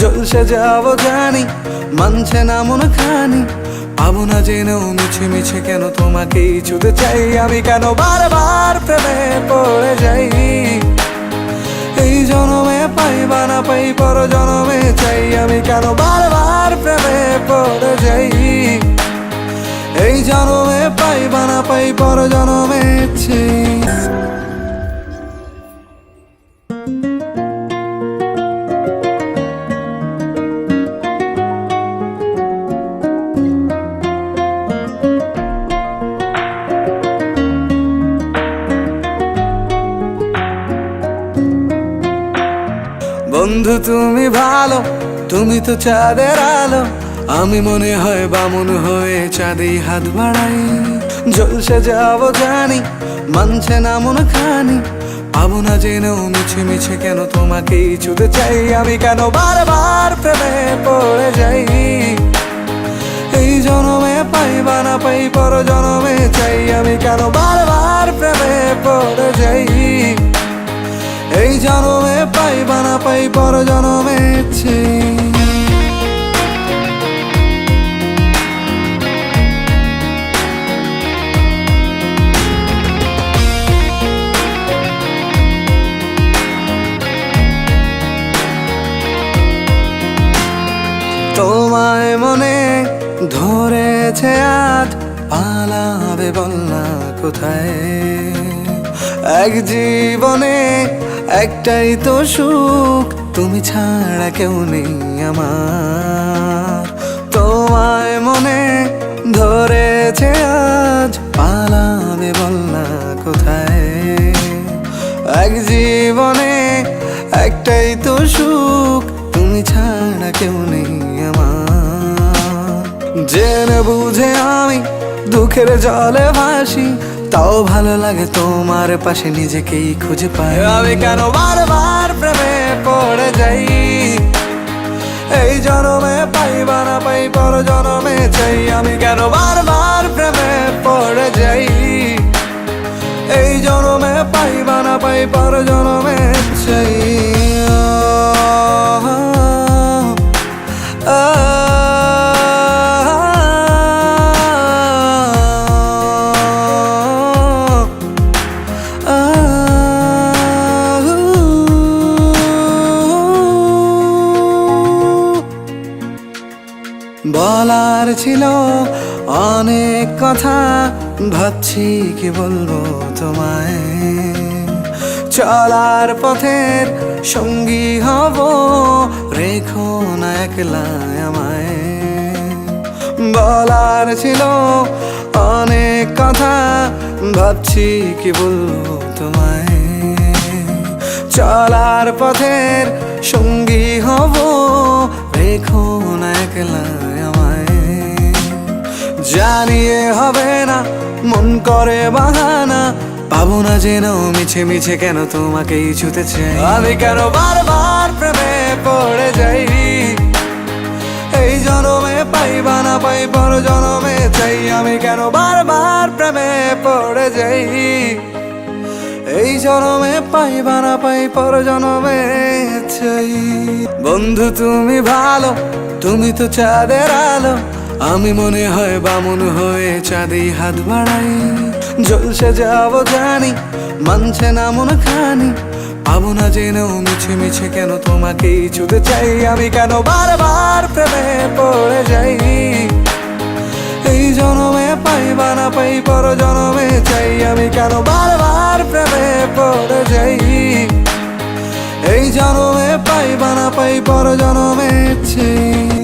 জলসে যাবো জানি, মানছে না মন খানি। পাবো না জেনেও মিছে মিছে কেন তোমাকেই ছুতে চাই আমি, কেন বারবার প্রেমে পড়ে যাই। এই জনমে পাই বা না পাই পর জনমে চাই আমি, কেন বারবার প্রেমে পড়ে যাই। এই জনমে পাই বা না পাই পর জনমে চাই। বন্ধু তুমি ভালো, তুমি তো চাঁদের আলো। আমি মনে হয় বামন হয়ে চাঁদেই হাত বাড়াই। জলসে যাবো জানি, মানছে না মন খানি। পাবো না জেনেও মিছে মিছে কেন তোমাকেই ছুতে চাই আমি, কেন বারবার প্রেমে পড়ে যাই। এই জনমে পাই বা না পাই পর জনমে চাই আমি, কেন বারবার প্রেমে পড়ে যাই। এই জনমে পাই বা না পাই পর জনমে চাই। তোমায় মনে ধরেছে আজ, পালাবে বল না কোথায়। এক জীবনে একটাই তো সুখ, তুমি ছাড়া কেউ নেই আমার। তোমায় মনে ধরেছে আজ, পালাবে বল না কোথায়। এক জীবনে একটাই তো সুখ, তুমি ছাড়া কেউ নেই আমার। জেনে বুঝে আমি দুঃখের জলে ভাসি, তাও ভালো লাগে তোমার পাশে নিজেকেই খুঁজে পাই আমি, কেন বারবার প্রেমে পড়ে যাই। এই জনমে পাই বা না পাই পর জনমে চাই আমি, কেন বারবার প্রেমে পড়ে যাই। এই জনমে পাই বা না পাই পর জনমে চাই। বলার ছিল অনেক কথা, ভাবছি কি বলবো তোমায়। চলার পথের সঙ্গী হব, রেখো না একলা আমায়। বলার ছিল অনেক কথা, ভাবছি কি বলবো তোমায়। চলার পথের সঙ্গী হব, রেখো না একলা আমায়। জানিয়ে হবে না মন করে বাহানা, পাবো না জেনেও মিছে মিছে কেন তোমাকেই ছুতে চাই আমি, কেন বারবার প্রেমে পড়ে যাই। এই জনমে পাই বা না পাই পর জনমে চাই আমি, কেন বারবার প্রেমে পড়ে যাই। এই জনমে পাই বা না পাই পর জনমে চাই। বন্ধু তুমি ভালো, তুমি তো চাঁদের আলো। আমি মনে হয় বামন হয়ে চাঁদেই হাত বাড়াই। জলসে যাবো জানি, মানছে না মন খানি। পাবো না জেনেও মিছে মিছে কেন তোমাকেই ছুতে চাই আমি, কেন বারবার প্রেমে পড়ে যাই। এই জনমে পাই বা না পাই পর জনমে চাই আমি, কেন বারবার প্রেমে পড়ে যাই। এই জনমে পাই বা না পাই পর জনমে চাই।